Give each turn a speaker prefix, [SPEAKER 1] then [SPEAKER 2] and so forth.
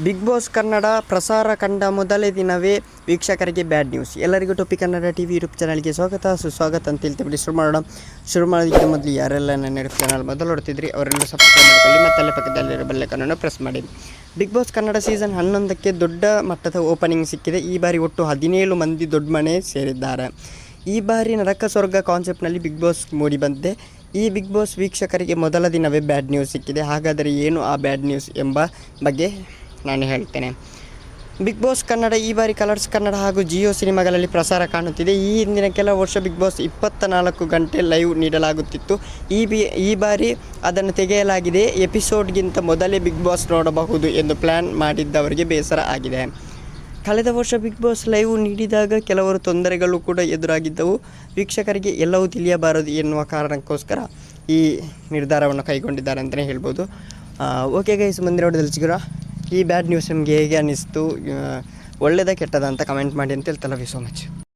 [SPEAKER 1] Big boss Kannada ಪ್ರಸಾರ ಕಂಡ ಮೊದಲೇ ದಿನವೇ ವೀಕ್ಷಕರಿಗೆ ಬ್ಯಾಡ್ ನ್ಯೂಸ್. ಎಲ್ಲರಿಗೂ ಟೊಪ್ಪಿ ಕನ್ನಡ ಟಿವಿ ಯೂಟ್ಯೂಬ್ ಚಾನಲ್ಗೆ ಸುಸ್ವಾಗತ ಅಂತ ಹೇಳ್ತೀವಿ. ಶುರು ಮಾಡೋದಕ್ಕೆ ಮೊದಲು ಯಾರೆಲ್ಲ ನನ್ನ ಯೂಟ್ಯೂಬ್ ಚಾನಲ್ ಮೊದಲು ನೋಡ್ತಿದ್ರಿ ಅವರೆಲ್ಲ ಸಬ್ಸ್ಕ್ರೈಬ್ ಮಾಡ್ಕೊಳ್ಳಿ ಮತ್ತು ಅಲ್ಲೇ ಪಕ್ಕದಲ್ಲಿರೋ ಬೆಲ್ಲೈಕನನ್ನು ಪ್ರೆಸ್ ಮಾಡಿ. ಬಿಗ್ ಬಾಸ್ ಕನ್ನಡ ಸೀಸನ್ 11ಕ್ಕೆ ದೊಡ್ಡ ಮಟ್ಟದ ಓಪನಿಂಗ್ ಸಿಕ್ಕಿದೆ. ಈ ಬಾರಿ ಒಟ್ಟು 17 ಮಂದಿ ದೊಡ್ಡ ಮನೆ ಸೇರಿದ್ದಾರೆ. ಈ ಬಾರಿ ನರಕ ಸ್ವರ್ಗ ಕಾನ್ಸೆಪ್ಟ್ನಲ್ಲಿ ಬಿಗ್ ಬಾಸ್ ಮೂಡಿ ಬಂದಿದೆ. ಈ ಬಿಗ್ ಬಾಸ್ ವೀಕ್ಷಕರಿಗೆ ಮೊದಲ ದಿನವೇ ಬ್ಯಾಡ್ ನ್ಯೂಸ್ ಸಿಕ್ಕಿದೆ. ಹಾಗಾದರೆ ಏನು ಆ ಬ್ಯಾಡ್ ನ್ಯೂಸ್ ಎಂಬ ಬಗ್ಗೆ ನಾನು ಹೇಳ್ತೇನೆ. ಬಿಗ್ ಬಾಸ್ ಕನ್ನಡ ಈ ಬಾರಿ ಕಲರ್ಸ್ ಕನ್ನಡ ಹಾಗೂ ಜಿಯೋ ಸಿನಿಮಾಗಳಲ್ಲಿ ಪ್ರಸಾರ ಕಾಣುತ್ತಿದೆ. ಈ ಹಿಂದಿನ ಕೆಲವು ವರ್ಷ ಬಿಗ್ ಬಾಸ್ 24 ಗಂಟೆ ಲೈವ್ ನೀಡಲಾಗುತ್ತಿತ್ತು. ಈ ಬಾರಿ ಅದನ್ನು ತೆಗೆಯಲಾಗಿದೆ. ಎಪಿಸೋಡ್ಗಿಂತ ಮೊದಲೇ ಬಿಗ್ ಬಾಸ್ ನೋಡಬಹುದು ಎಂದು ಪ್ಲ್ಯಾನ್ ಮಾಡಿದ್ದವರಿಗೆ ಬೇಸರ ಆಗಿದೆ. ಕಳೆದ ವರ್ಷ ಬಿಗ್ ಬಾಸ್ ಲೈವ್ ನೀಡಿದಾಗ ಕೆಲವರು ತೊಂದರೆಗಳು ಕೂಡ ಎದುರಾಗಿದ್ದವು. ವೀಕ್ಷಕರಿಗೆ ಎಲ್ಲವೂ ತಿಳಿಯಬಾರದು ಎನ್ನುವ ಕಾರಣಕ್ಕೋಸ್ಕರ ಈ ನಿರ್ಧಾರವನ್ನು ಕೈಗೊಂಡಿದ್ದಾರೆ ಅಂತಲೇ ಹೇಳ್ಬೋದು. ಓಕೆ ಗೈಸ್, ಮುಂದಿನ ವಿಡಿಯೋದಲ್ಲಿ ಸಿಗೋಣ. ಈ ಬ್ಯಾಡ್ ನ್ಯೂಸ್ ನಿಮಗೆ ಹೇಗೆ ಅನ್ನಿಸ್ತು, ಒಳ್ಳೆಯದ ಕೆಟ್ಟದ ಅಂತ ಕಮೆಂಟ್ ಮಾಡಿ ಅಂತ ಹೇಳ್ತಾ. Love you so much.